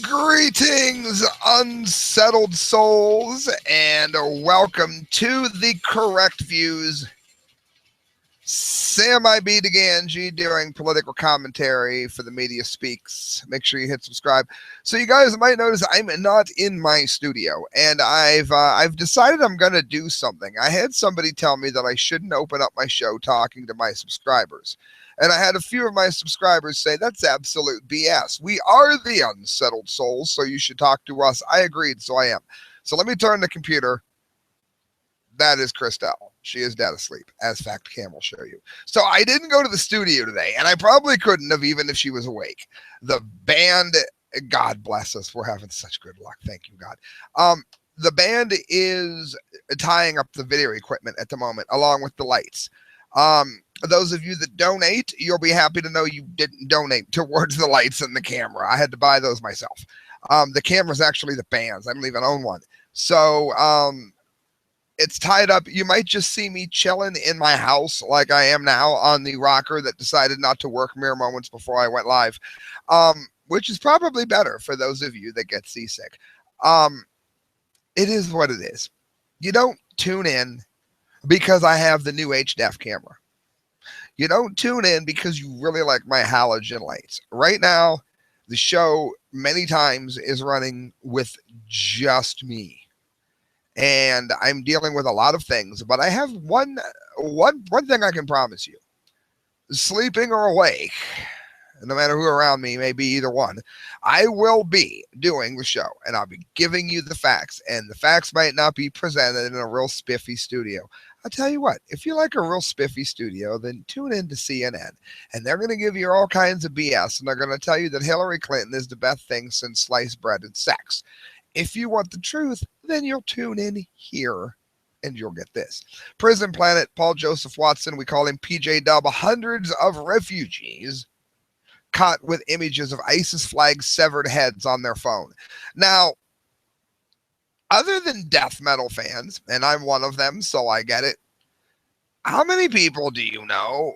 Greetings, unsettled souls, and welcome to the Correct Views. Sam I.B. Gangi doing political commentary for the Media Speaks. Make sure you hit subscribe. So you guys might notice I'm not in my studio, and I've decided I'm gonna do something. I had somebody tell me that I shouldn't open up my show talking to my subscribers. And I had a few of my subscribers say, that's absolute BS. We are the unsettled souls, so you should talk to us. I agreed, so I am. So let me turn the computer. That is Christelle. She is dead asleep, as Fact Cam will show you. So I didn't go to the studio today, and I probably couldn't have even if she was awake. The band, God bless us, we're having such good luck. Thank you, God. The band is tying up the video equipment at the moment, along with the lights. Those of you that donate, you'll be happy to know you didn't donate towards the lights and the camera. I had to buy those myself. The camera's actually the band's. I don't even own one. So, it's tied up. You might just see me chilling in my house like I am now on the rocker that decided not to work mere moments before I went live, which is probably better for those of you that get seasick. It is what it is. You don't tune in because I have the new HDF camera. You don't tune in because you really like my halogen lights. Right now, the show many times is running with just me. And I'm dealing with a lot of things, but I have one thing I can promise you. Sleeping or awake, no matter who around me, may be either one, I will be doing the show, and I'll be giving you the facts, and the facts might not be presented in a real spiffy studio. I'll tell you what, if you like a real spiffy studio, then tune in to CNN, and they're going to give you all kinds of BS, and they're going to tell you that Hillary Clinton is the best thing since sliced bread and sex. If you want the truth, then you'll tune in here and you'll get this. Prison Planet, Paul Joseph Watson, we call him PJ Dub, hundreds of refugees caught with images of ISIS flag severed heads on their phone. Now, other than death metal fans, and I'm one of them, so I get it, how many people do you know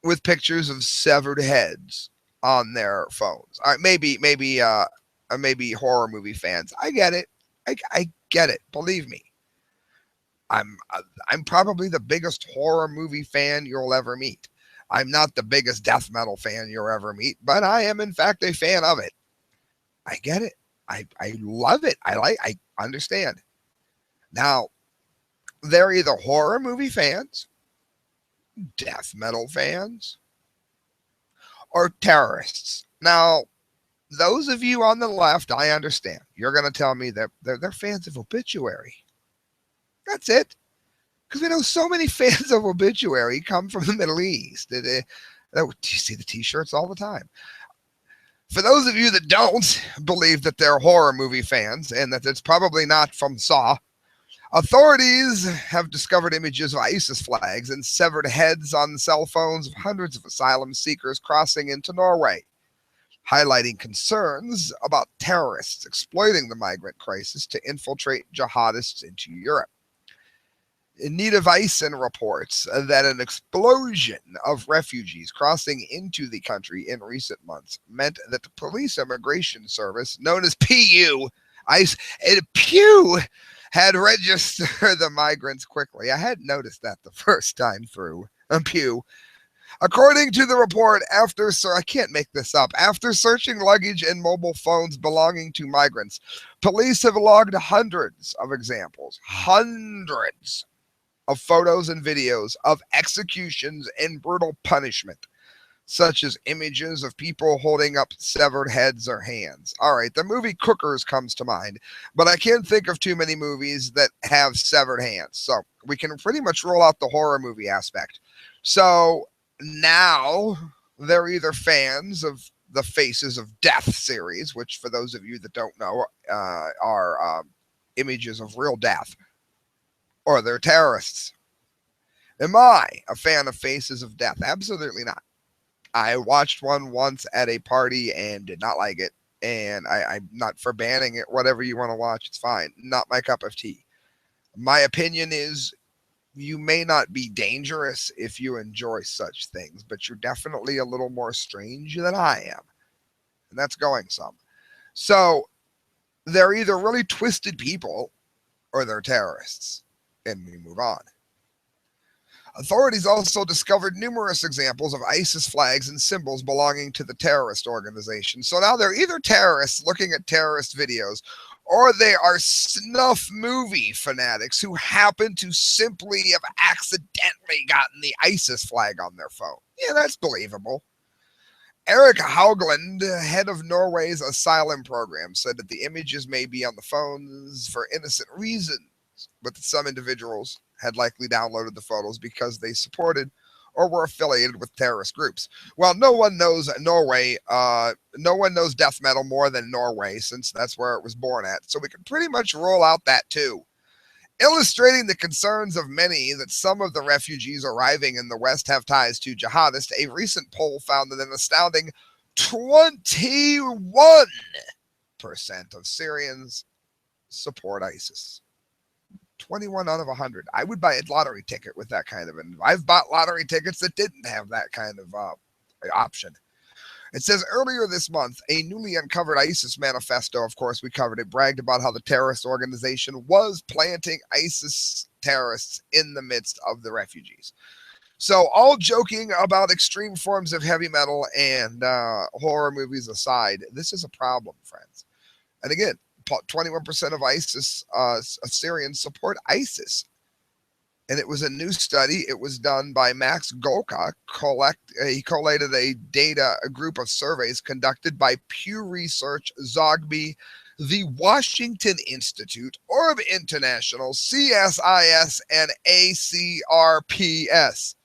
with pictures of severed heads on their phones? All right, maybe horror movie fans. I get it. I get it. Believe me. I'm probably the biggest horror movie fan you'll ever meet. I'm not the biggest death metal fan you'll ever meet, but I am in fact a fan of it. I get it. I love it. I understand. Now, they're either horror movie fans, death metal fans, or terrorists. Now, those of you on the left, I understand. You're going to tell me that they're fans of Obituary. That's it. Because we know so many fans of Obituary come from the Middle East. You see the t-shirts all the time. For those of you that don't believe that they're horror movie fans and that it's probably not from Saw, authorities have discovered images of ISIS flags and severed heads on the cell phones of hundreds of asylum seekers crossing into Norway, highlighting concerns about terrorists exploiting the migrant crisis to infiltrate jihadists into Europe. Nita Vysen reports that an explosion of refugees crossing into the country in recent months meant that the Police Immigration Service, known as PU, Pew, had registered the migrants quickly. I hadn't noticed that the first time through. Pew. According to the report, I can't make this up, after searching luggage and mobile phones belonging to migrants, police have logged hundreds of examples, hundreds of photos and videos of executions and brutal punishment, such as images of people holding up severed heads or hands. All right, the movie Cookers comes to mind, but I can't think of too many movies that have severed hands. So we can pretty much roll out the horror movie aspect. So now they're either fans of the Faces of Death series, which for those of you that don't know are images of real death, or they're terrorists. Am I a fan of Faces of Death? Absolutely not. I watched one once at a party and did not like it, and I'm not for banning it. Whatever you want to watch, it's fine. Not my cup of tea. My opinion is you may not be dangerous if you enjoy such things, but you're definitely a little more strange than I am. And that's going some. So they're either really twisted people or they're terrorists. And we move on. Authorities also discovered numerous examples of ISIS flags and symbols belonging to the terrorist organization. So now they're either terrorists looking at terrorist videos, or they are snuff movie fanatics who happen to simply have accidentally gotten the ISIS flag on their phone. Yeah, that's believable. Eric Haugland, head of Norway's asylum program, said that the images may be on the phones for innocent reasons, but that some individuals had likely downloaded the photos because they supported or were affiliated with terrorist groups. Well, no one knows Norway. No one knows death metal more than Norway, since that's where it was born at. So we can pretty much roll out that too. Illustrating the concerns of many that some of the refugees arriving in the West have ties to jihadists, a recent poll found that an astounding 21% of Syrians support ISIS. 21 out of 100. I would buy a lottery ticket with that kind of, and I've bought lottery tickets that didn't have that kind of option. It says earlier this month, a newly uncovered ISIS manifesto, of course, we covered it, bragged about how the terrorist organization was planting ISIS terrorists in the midst of the refugees. So, all joking about extreme forms of heavy metal and horror movies aside, this is a problem, friends. And again, 21% of ISIS Syrians support ISIS. And it was a new study. It was done by Max Golka. He collated a group of surveys conducted by Pew Research, Zogby, the Washington Institute, Orb International, CSIS, and ACRPS.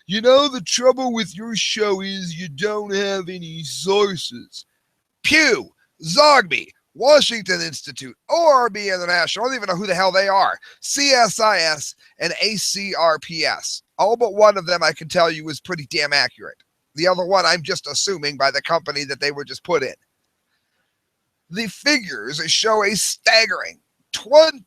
You know, the trouble with your show is you don't have any sources. Pew, Zogby, Washington Institute, ORB International, I don't even know who the hell they are, CSIS, and ACRPS. All but one of them I can tell you is pretty damn accurate. The other one I'm just assuming by the company that they were just put in. The figures show a staggering 21%,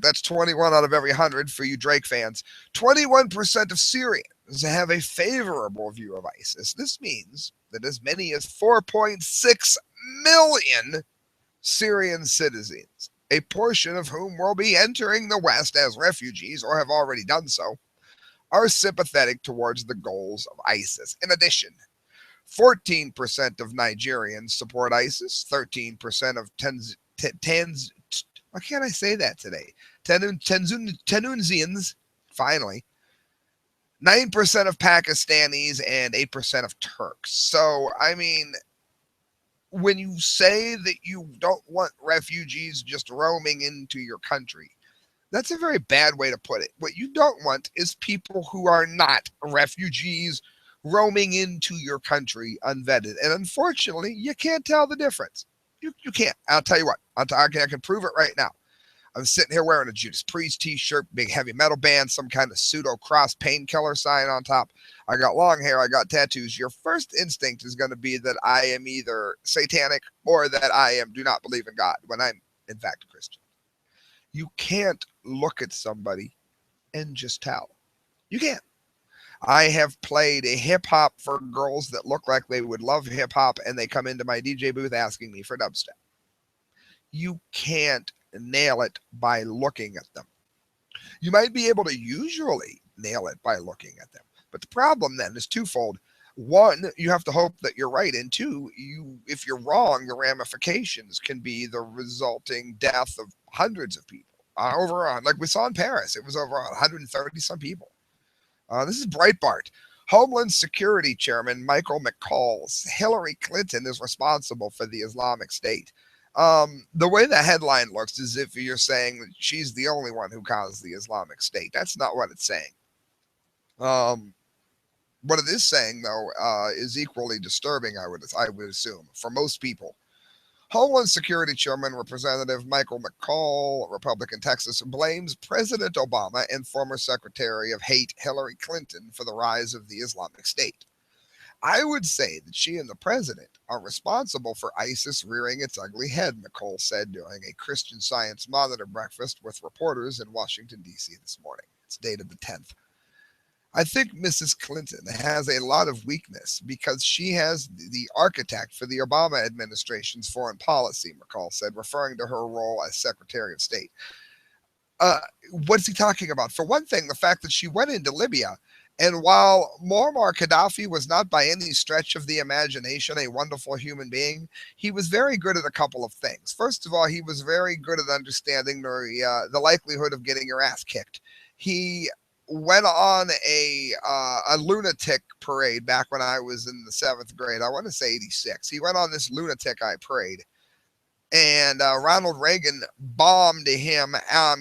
that's 21 out of every 100 for you Drake fans, 21% of Syrians have a favorable view of ISIS. This means that as many as 4.6 million Syrian citizens, a portion of whom will be entering the West as refugees or have already done so, are sympathetic towards the goals of ISIS. In addition, 14% of Nigerians support ISIS, 13% of why can't I say that today? Tanzanians, finally, 9% of Pakistanis, and 8% of Turks. So, I mean, when you say that you don't want refugees just roaming into your country, that's a very bad way to put it. What you don't want is people who are not refugees roaming into your country unvetted. And unfortunately, you can't tell the difference. You can't. I'll tell you what. I can prove it right now. I'm sitting here wearing a Judas Priest t-shirt, big heavy metal band, some kind of pseudo-cross painkiller sign on top. I got long hair. I got tattoos. Your first instinct is going to be that I am either satanic or that I do not believe in God, when I'm, in fact, a Christian. You can't look at somebody and just tell. You can't. I have played a hip-hop for girls that look like they would love hip-hop, and they come into my DJ booth asking me for dubstep. You can't nail it by looking at them. You might be able to usually nail it by looking at them. But the problem then is twofold. One, you have to hope that you're right. And two, if you're wrong, the ramifications can be the resulting death of hundreds of people. Like we saw in Paris, it was over 130 some people. This is Breitbart. Homeland Security Chairman Michael McCall's Hillary Clinton is responsible for the Islamic State. The way the headline looks is if you're saying that she's the only one who caused the Islamic State. That's not what it's saying. What it is saying, though, is equally disturbing, I would assume, for most people. Homeland Security Chairman Representative Michael McCall, Republican Texas, blames President Obama and former Secretary of Hate Hillary Clinton for the rise of the Islamic State. I would say that she and the president are responsible for ISIS rearing its ugly head, McCall said during a Christian Science Monitor breakfast with reporters in Washington, D.C. this morning. It's dated the 10th. I think Mrs. Clinton has a lot of weakness because she has the architect for the Obama administration's foreign policy, McCall said, referring to her role as Secretary of State. Uh, what's he talking about? For one thing, the fact that she went into Libya, and while Muammar Gaddafi was not by any stretch of the imagination a wonderful human being, he was very good at a couple of things. First of all, he was very good at understanding the likelihood of getting your ass kicked. He went on a lunatic parade back when I was in the seventh grade. I want to say '86. He went on this lunatic eye parade, and Ronald Reagan bombed him,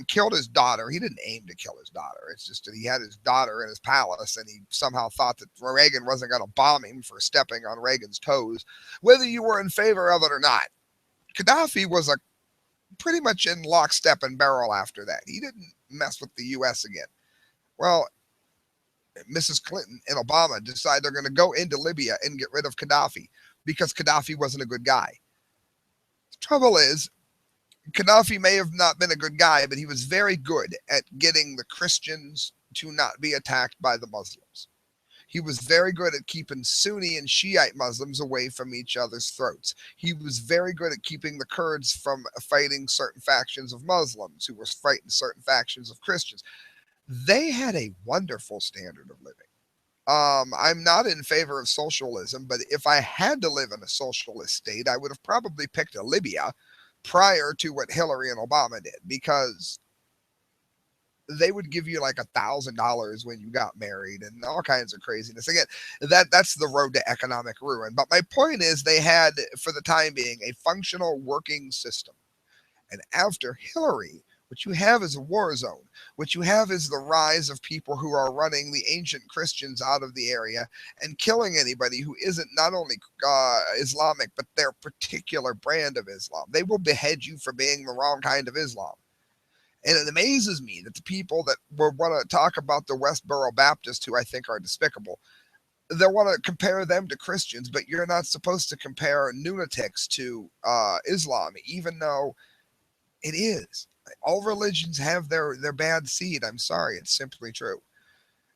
killed his daughter. He didn't aim to kill his daughter. It's just that he had his daughter in his palace, and he somehow thought that Reagan wasn't going to bomb him for stepping on Reagan's toes, whether you were in favor of it or not. Gaddafi was a pretty much in lockstep and barrel after that. He didn't mess with the U.S. again. Well, Mrs. Clinton and Obama decide they're going to go into Libya and get rid of Gaddafi because Gaddafi wasn't a good guy. The trouble is, Gaddafi may have not been a good guy, but he was very good at getting the Christians to not be attacked by the Muslims. He was very good at keeping Sunni and Shiite Muslims away from each other's throats. He was very good at keeping the Kurds from fighting certain factions of Muslims who were fighting certain factions of Christians. They had a wonderful standard of living. I'm not in favor of socialism, but if I had to live in a socialist state, I would have probably picked a Libya prior to what Hillary and Obama did, because they would give you like $1,000 when you got married and all kinds of craziness. Again, that's the road to economic ruin. But my point is, they had, for the time being, a functional working system. And after Hillary, what you have is a war zone. What you have is the rise of people who are running the ancient Christians out of the area and killing anybody who isn't not only Islamic, but their particular brand of Islam. They will behead you for being the wrong kind of Islam. And it amazes me that the people that want to talk about the Westboro Baptists, who I think are despicable, they want to compare them to Christians, but you're not supposed to compare lunatics to Islam, even though it is. All religions have their bad seed. I'm sorry, it's simply true.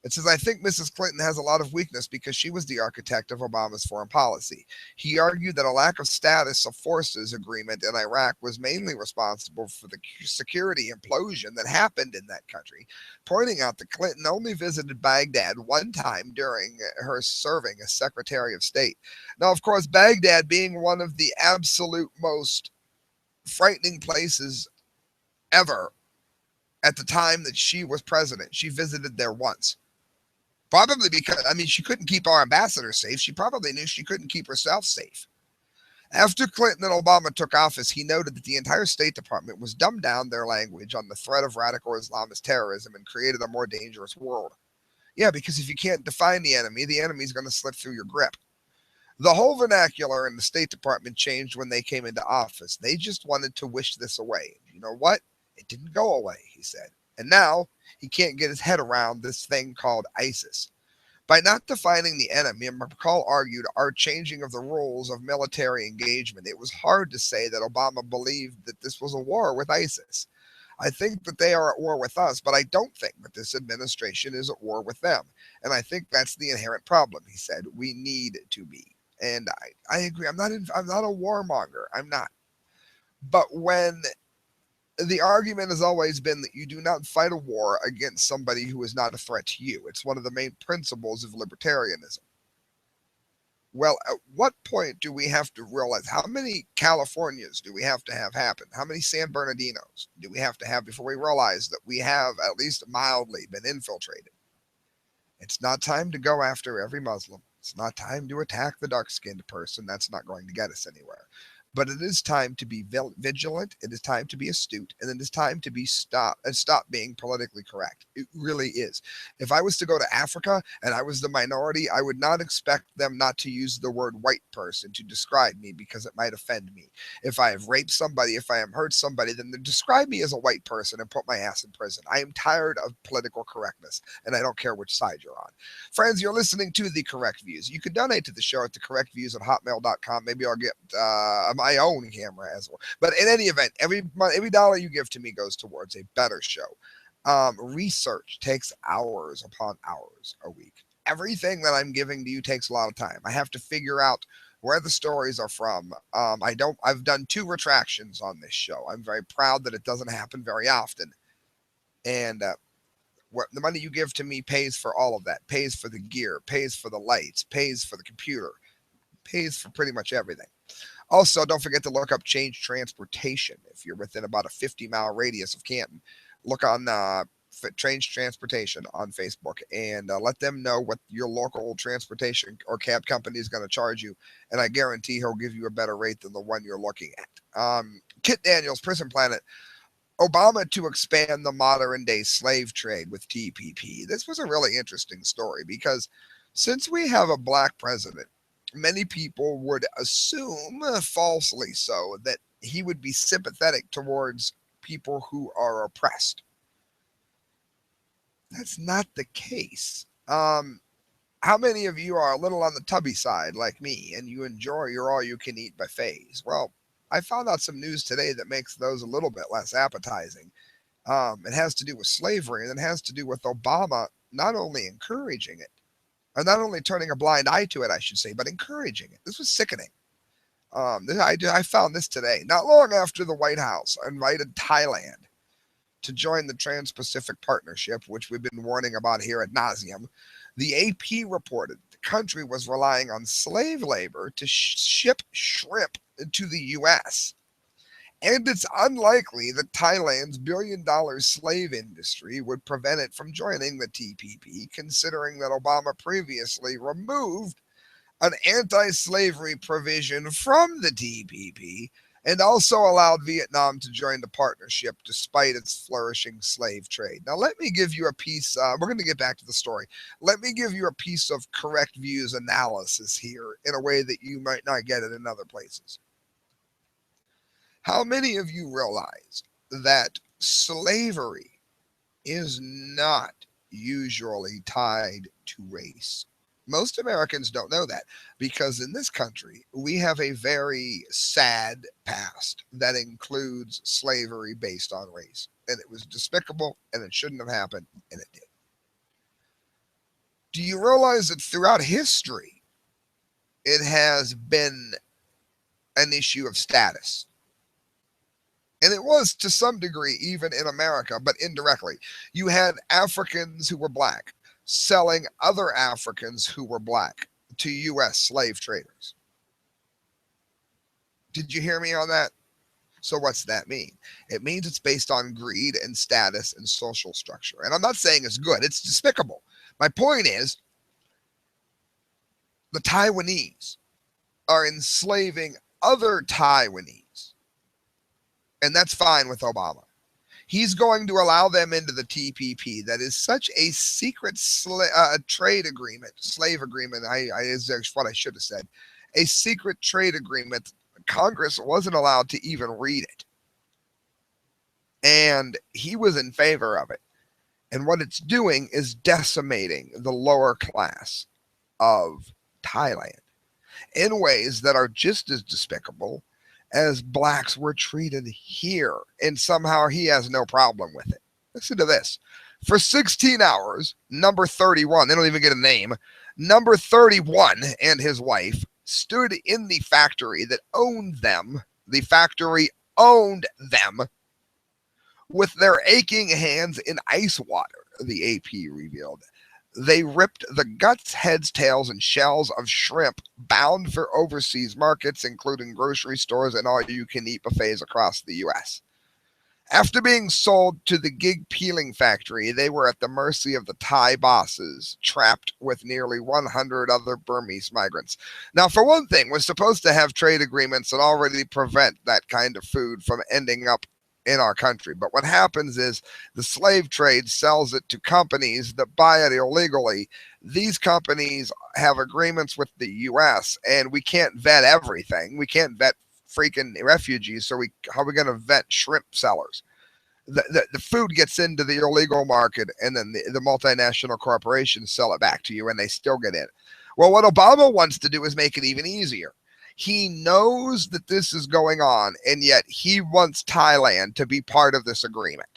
It says, I think Mrs. Clinton has a lot of weakness because she was the architect of Obama's foreign policy. He argued that a lack of status of forces agreement in Iraq was mainly responsible for the security implosion that happened in that country, pointing out that Clinton only visited Baghdad one time during her serving as Secretary of State. Now, of course, Baghdad being one of the absolute most frightening places ever at the time that she was president, she visited there once. Probably because, I mean, she couldn't keep our ambassador safe. She probably knew she couldn't keep herself safe. After Clinton and Obama took office, he noted that the entire State Department was dumbed down their language on the threat of radical Islamist terrorism and created a more dangerous world. Yeah, because if you can't define the enemy's going to slip through your grip. The whole vernacular in the State Department changed when they came into office. They just wanted to wish this away. You know what? It didn't go away, he said. And now he can't get his head around this thing called ISIS. By not defining the enemy, McCall argued, our changing of the rules of military engagement, it was hard to say that Obama believed that this was a war with ISIS. I think that they are at war with us, but I don't think that this administration is at war with them. And I think that's the inherent problem, he said. We need to be. And I agree. I'm not a warmonger. I'm not. But when the argument has always been that you do not fight a war against somebody who is not a threat to you. It's one of the main principles of libertarianism. Well, at what point do we have to realize how many Californias do we have to have happen? How many San Bernardinos do we have to have before we realize that we have at least mildly been infiltrated? It's not time to go after every Muslim. It's not time to attack the dark-skinned person. That's not going to get us anywhere. But it is time to be vigilant. It is time to be astute, and it is time to be stop being politically correct. It really is. If I was to go to Africa and I was the minority, I would not expect them not to use the word white person to describe me because it might offend me. If I have raped somebody, if I have hurt somebody, then describe me as a white person and put my ass in prison. I am tired of political correctness, and I don't care which side you're on. Friends, you're listening to The Correct Views. You can donate to the show at thecorrectviews@hotmail.com. Maybe I'll get my own camera as well. But in any event, every dollar you give to me goes towards a better show. Research takes hours upon hours a week. Everything that I'm giving to you takes a lot of time. I have to figure out where the stories are from. I've done 2 retractions on this show. I'm very proud that it doesn't happen very often. And what the money you give to me pays for all of that, pays for the gear, pays for the lights, pays for the computer, pays for pretty much everything. Also, don't forget to look up Change Transportation if you're within about a 50-mile radius of Canton. Look on Change Transportation on Facebook and let them know what your local transportation or cab company is going to charge you, and I guarantee he'll give you a better rate than the one you're looking at. Kit Daniels, Prison Planet. Obama to expand the modern day slave trade with TPP. This was a really interesting story because since we have a black president, many people would assume, falsely so, that he would be sympathetic towards people who are oppressed. That's not the case. How many of you are a little on the tubby side like me and you enjoy your all you can eat buffets? Well, I found out some news today that makes those a little bit less appetizing. It has to do with slavery, and it has to do with Obama not only encouraging it, or not only turning a blind eye to it, I should say, but encouraging it. This was sickening. I found this today, not long after the White House invited Thailand to join the Trans-Pacific Partnership, which we've been warning about here at nauseum. The AP reported the country was relying on slave labor to ship shrimp to the U.S. And it's unlikely that Thailand's billion-dollar slave industry would prevent it from joining the TPP, considering that Obama previously removed an anti-slavery provision from the TPP and also allowed Vietnam to join the partnership despite its flourishing slave trade. Now, let me give you a piece. We're going to get back to the story. Let me give you a piece of correct views analysis here in a way that you might not get it in other places. How many of you realize that slavery is not usually tied to race? Most Americans don't know that because in this country, we have a very sad past that includes slavery based on race. And it was despicable and it shouldn't have happened, and it did. Do you realize that throughout history, it has been an issue of status? And it was to some degree even in America, but indirectly. You had Africans who were black selling other Africans who were black to U.S. slave traders. Did you hear me on that? So what's that mean? It means it's based on greed and status and social structure. And I'm not saying it's good. It's despicable. My point is the Taiwanese are enslaving other Taiwanese. And that's fine with Obama. He's going to allow them into the TPP. That is such a secret trade agreement, slave agreement. Is what I should have said. A secret trade agreement. Congress wasn't allowed to even read it. And he was in favor of it. And what it's doing is decimating the lower class of Thailand in ways that are just as despicable as blacks were treated here, and somehow he has no problem with it. Listen to this. For 16 hours, number 31, they don't even get a name, number 31 and his wife stood in the factory that owned them. The factory owned them with their aching hands in ice water, the AP revealed. They ripped the guts, heads, tails, and shells of shrimp bound for overseas markets, including grocery stores and all-you-can-eat buffets across the U.S. After being sold to the gig peeling factory, they were at the mercy of the Thai bosses, trapped with nearly 100 other Burmese migrants. Now, for one thing, we're supposed to have trade agreements that already prevent that kind of food from ending up in our country. But what happens is the slave trade sells it to companies that buy it illegally. These companies have agreements with the U.S. and we can't vet everything. We can't vet freaking refugees. So how are we going to vet shrimp sellers? The food gets into the illegal market and then the multinational corporations sell it back to you and they still get in. Well, what Obama wants to do is make it even easier. He knows that this is going on, and yet he wants Thailand to be part of this agreement.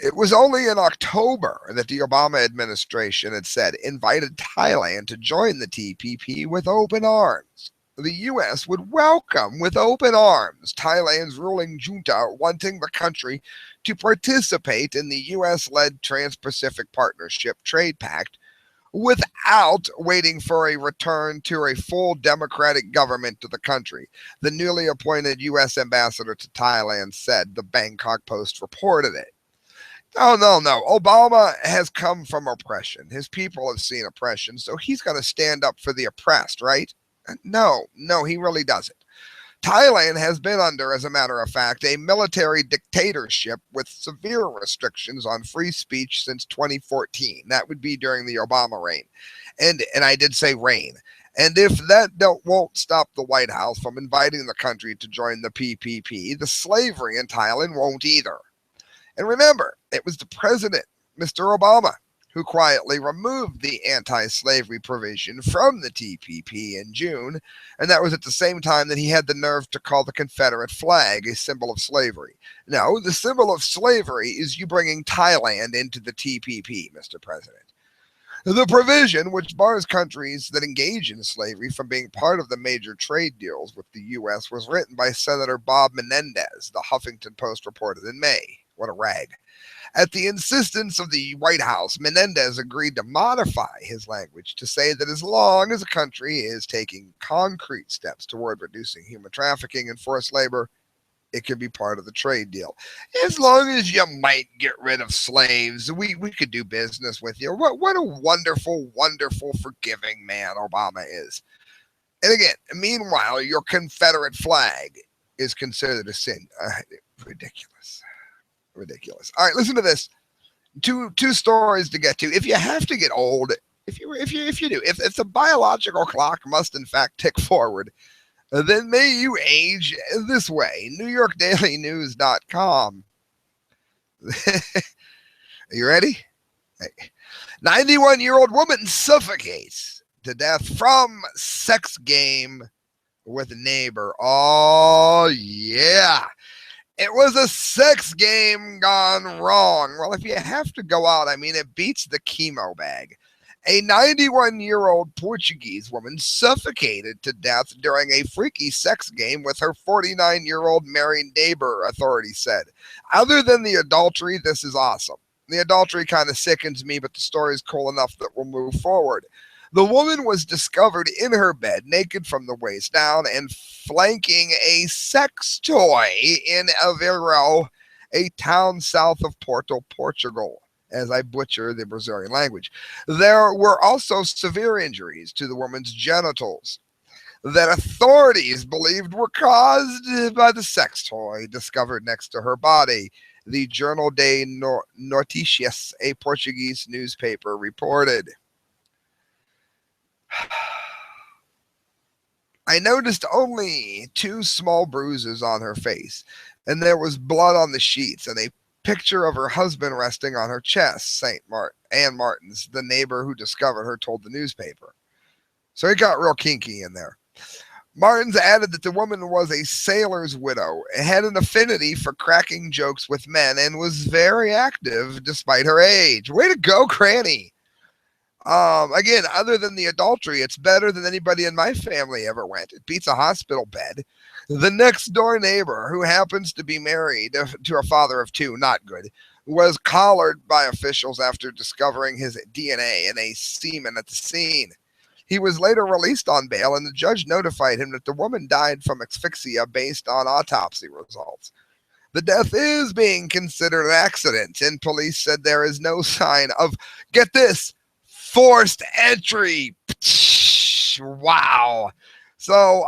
It was only in October that the Obama administration had said invited Thailand to join the TPP with open arms. The U.S. would welcome with open arms Thailand's ruling junta wanting the country to participate in the U.S. led Trans Pacific Partnership Trade Pact without waiting for a return to a full democratic government to the country. The newly appointed U.S. ambassador to Thailand said, the Bangkok Post reported it. Oh, no. Obama has come from oppression. His people have seen oppression, so he's going to stand up for the oppressed, right? No, he really doesn't. Thailand has been under, as a matter of fact, a military dictatorship with severe restrictions on free speech since 2014. That would be during the Obama reign. And I did say reign. And if that won't stop the White House from inviting the country to join the PPP, the slavery in Thailand won't either. And remember, it was the president, Mr. Obama, who quietly removed the anti-slavery provision from the TPP in June, and that was at the same time that he had the nerve to call the Confederate flag a symbol of slavery. No, the symbol of slavery is you bringing Thailand into the TPP, Mr. President. The provision, which bars countries that engage in slavery from being part of the major trade deals with the U.S., was written by Senator Bob Menendez, the Huffington Post reported in May. What a rag. At the insistence of the White House, Menendez agreed to modify his language to say that as long as a country is taking concrete steps toward reducing human trafficking and forced labor, it can be part of the trade deal. As long as you might get rid of slaves, we could do business with you. What a wonderful, wonderful, forgiving man Obama is. And again, meanwhile, your Confederate flag is considered a sin. Ridiculous. All right, listen to this. Two stories to get to. If you have to get old, if the biological clock must in fact tick forward, then may you age this way. NewYorkDailyNews.com. Are you ready? 91-year-old woman suffocates to death from sex game with neighbor. Oh, yeah. It was a sex game gone wrong. Well, if you have to go out, it beats the chemo bag. A 91-year-old Portuguese woman suffocated to death during a freaky sex game with her 49-year-old married neighbor, authorities said. Other than the adultery, this is awesome. The adultery kind of sickens me, but the story is cool enough that we'll move forward. The woman was discovered in her bed, naked from the waist down, and flanking a sex toy in Aveiro, a town south of Porto, Portugal, as I butcher the Brazilian language. There were also severe injuries to the woman's genitals that authorities believed were caused by the sex toy discovered next to her body. The Jornal de Notícias, a Portuguese newspaper, reported. I noticed only 2 small bruises on her face, and there was blood on the sheets and a picture of her husband resting on her chest, Ann Martins, the neighbor who discovered her, told the newspaper. So it got real kinky in there. Martins added that the woman was a sailor's widow, had an affinity for cracking jokes with men, and was very active despite her age. Way to go, Granny. Again, other than the adultery, it's better than anybody in my family ever went. It beats a hospital bed. The next door neighbor, who happens to be married to a father of 2, not good, was collared by officials after discovering his DNA in a semen at the scene. He was later released on bail, and the judge notified him that the woman died from asphyxia based on autopsy results. The death is being considered an accident, and police said there is no sign of, get this, forced entry. Wow. So,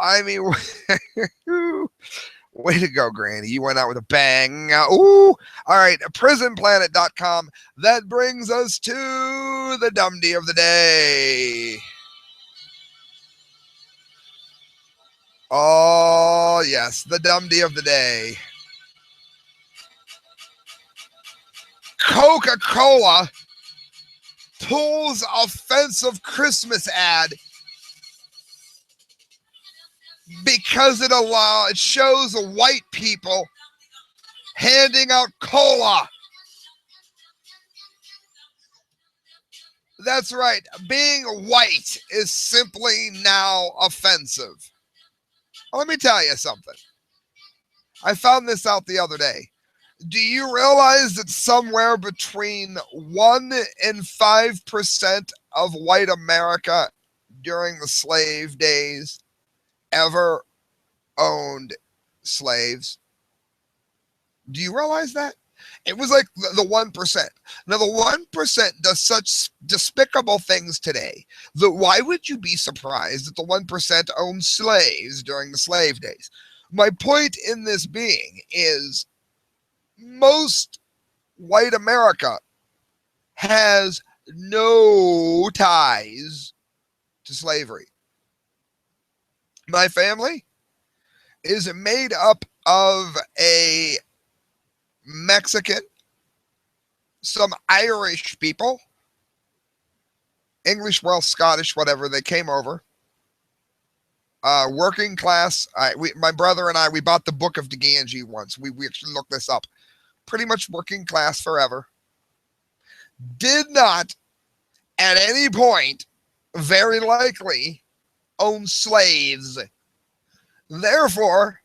way to go, Granny. You went out with a bang. Ooh. All right. Prisonplanet.com. That brings us to the dumbdee of the day. Oh, yes. The dumbdee of the day. Coca-Cola pulls offensive Christmas ad because it shows white people handing out cola That's right. Being white is simply now offensive. Let me tell you something. I found this out the other day. Do you realize that somewhere between 1 and 5% of white America during the slave days ever owned slaves? Do you realize that? It was like the 1%. Now, the 1% does such despicable things today that why would you be surprised that the 1% owned slaves during the slave days? My point in this being is most white America has no ties to slavery. My family is made up of a Mexican, some Irish people, English, Welsh, Scottish, whatever, they came over. Working class. My brother and I, we bought the book of Gangi once. We actually looked this up. Pretty much working class forever. Did not, at any point, very likely, own slaves. Therefore,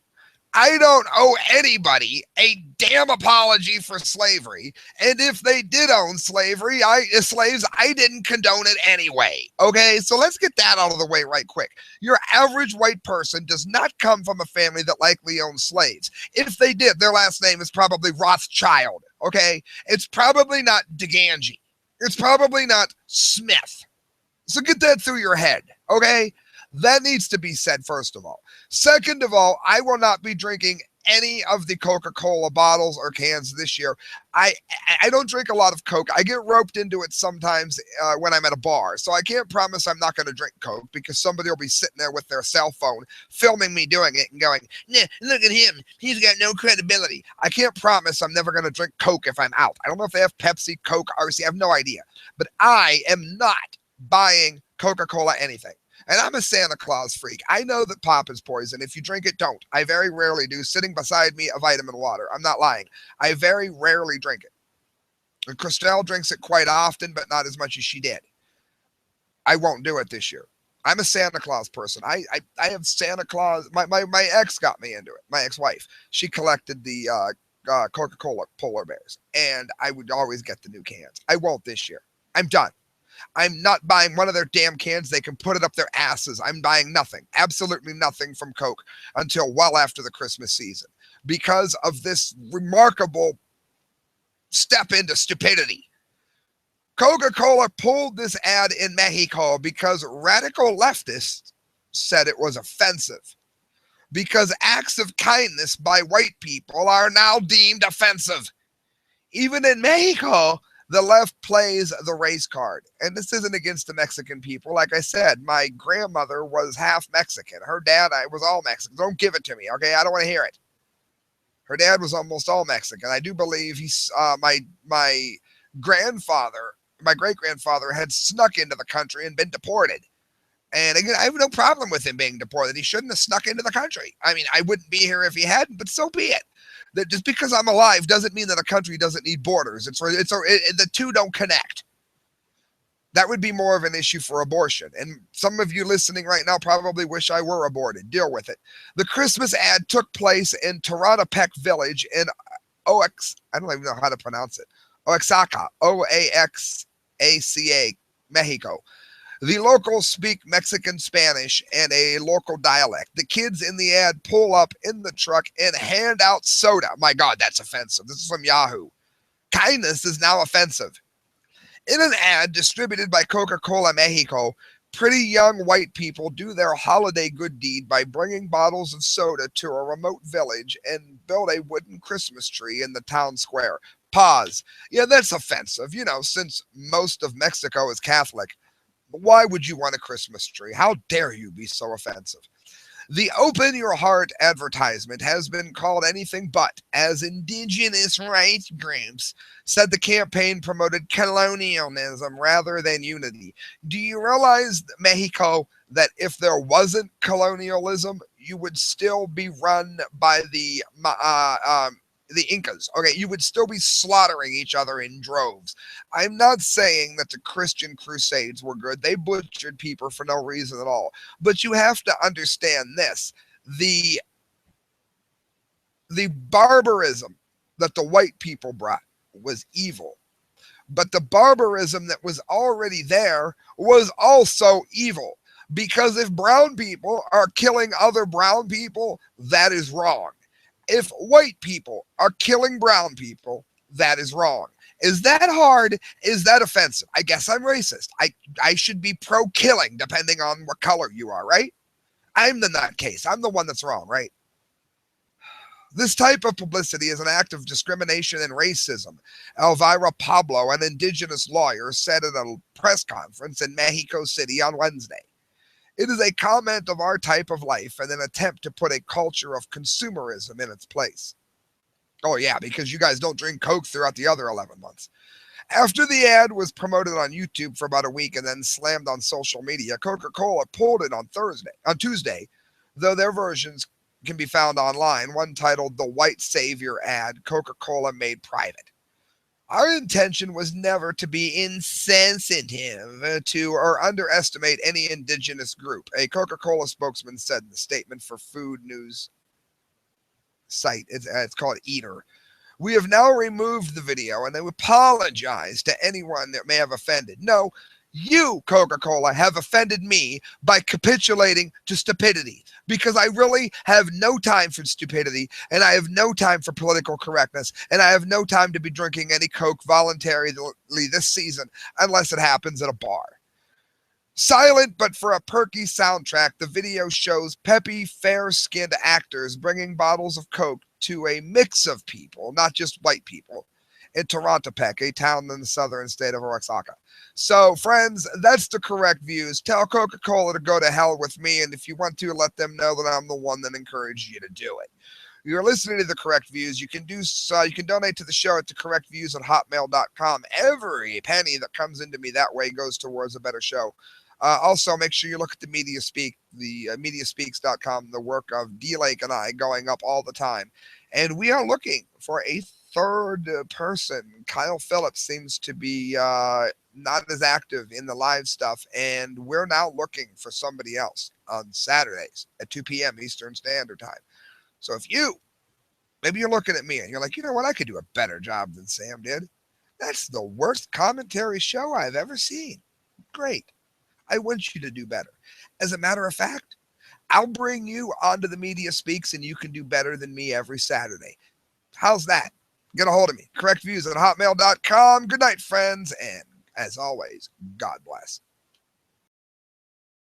I don't owe anybody a damn apology for slavery. And if they did own slavery, slaves, I didn't condone it anyway. Okay, so let's get that out of the way right quick. Your average white person does not come from a family that likely owned slaves. If they did, their last name is probably Rothschild. Okay, it's probably not DeGangi. It's probably not Smith. So get that through your head. Okay, that needs to be said first of all. Second of all, I will not be drinking any of the Coca-Cola bottles or cans this year. I don't drink a lot of Coke. I get roped into it sometimes when I'm at a bar. So I can't promise I'm not going to drink Coke because somebody will be sitting there with their cell phone filming me doing it and going, nah, look at him. He's got no credibility. I can't promise I'm never going to drink Coke if I'm out. I don't know if they have Pepsi, Coke, RC. I have no idea. But I am not buying Coca-Cola anything. And I'm a Santa Claus freak. I know that pop is poison. If you drink it, don't. I very rarely do. Sitting beside me, a vitamin water. I'm not lying. I very rarely drink it. And Christelle drinks it quite often, but not as much as she did. I won't do it this year. I'm a Santa Claus person. I have Santa Claus. My ex got me into it. My ex-wife. She collected the Coca-Cola polar bears. And I would always get the new cans. I won't this year. I'm done. I'm not buying one of their damn cans. They can put it up their asses. I'm buying nothing, absolutely nothing from Coke until well after the Christmas season because of this remarkable step into stupidity. Coca-Cola pulled this ad in Mexico because radical leftists said it was offensive because acts of kindness by white people are now deemed offensive. Even in Mexico, the left plays the race card. And this isn't against the Mexican people. Like I said, my grandmother was half Mexican. Her dad, I was all Mexican. Don't give it to me, okay? I don't want to hear it. Her dad was almost all Mexican. I do believe he's my grandfather, my great-grandfather had snuck into the country and been deported. And again, I have no problem with him being deported. He shouldn't have snuck into the country. I mean, I wouldn't be here if he hadn't, but so be it. That just because I'm alive doesn't mean that a country doesn't need borders. The two don't connect. That would be more of an issue for abortion. And some of you listening right now probably wish I were aborted. Deal with it. The Christmas ad took place in Toronopec Village in I don't even know how to pronounce it. Oaxaca, Oaxaca, Mexico. The locals speak Mexican Spanish and a local dialect. The kids in the ad pull up in the truck and hand out soda. My God, that's offensive. This is from Yahoo. Kindness is now offensive. In an ad distributed by Coca-Cola Mexico, pretty young white people do their holiday good deed by bringing bottles of soda to a remote village and build a wooden Christmas tree in the town square. Pause. Yeah, that's offensive. You know, since most of Mexico is Catholic. Why would you want a Christmas tree? How dare you be so offensive? The Open Your Heart advertisement has been called anything but, as indigenous rights groups said the campaign promoted colonialism rather than unity. Do you realize, Mexico, that if there wasn't colonialism, you would still be run by the the Incas. Okay, you would still be slaughtering each other in droves. I'm not saying that the Christian Crusades were good. They butchered people for no reason at all. But you have to understand this. The barbarism that the white people brought was evil. But the barbarism that was already there was also evil. Because if brown people are killing other brown people, that is wrong. If white people are killing brown people, that is wrong. Is that hard? Is that offensive? I guess I'm racist. I should be pro-killing depending on what color you are, right? I'm the nutcase. I'm the one that's wrong, right? This type of publicity is an act of discrimination and racism, Elvira Pablo, an indigenous lawyer, said at a press conference in Mexico City on Wednesday. It is a comment of our type of life and an attempt to put a culture of consumerism in its place. Oh, yeah, because you guys don't drink Coke throughout the other 11 months. After the ad was promoted on YouTube for about a week and then slammed on social media, Coca-Cola pulled it on Tuesday, though their versions can be found online, one titled The White Savior Ad Coca-Cola Made Private. Our intention was never to be insensitive to or underestimate any indigenous group, a Coca-Cola spokesman said in the statement for food news site. It's called Eater. We have now removed the video and they apologize to anyone that may have offended. No, you, Coca-Cola, have offended me by capitulating to stupidity because I really have no time for stupidity and I have no time for political correctness and I have no time to be drinking any Coke voluntarily this season unless it happens at a bar. Silent but for a perky soundtrack, the video shows peppy, fair-skinned actors bringing bottles of Coke to a mix of people, not just white people, in Torontopeck, a town in the southern state of Oaxaca. So, friends, that's the correct views. Tell Coca-Cola to go to hell with me, and if you want to, let them know that I'm the one that encouraged you to do it. You're listening to the Correct Views. You can do so. You can donate to the show at thecorrectviews@hotmail.com. Every penny that comes into me that way goes towards a better show. Also, make sure you look at the Media Speak, the mediaspeaks.com, the work of D-Lake and I going up all the time. And we are looking for a third person. Kyle Phillips seems to be not as active in the live stuff, and we're now looking for somebody else on Saturdays at 2 p.m. Eastern Standard Time. So if maybe you're looking at me and you're like, you know what, I could do a better job than Sam did. That's the worst commentary show I've ever seen. Great. I want you to do better. As a matter of fact, I'll bring you onto the Media Speaks and you can do better than me every Saturday. How's that? Get a hold of me. Correctviews@hotmail.com. Good night, friends. And as always, God bless.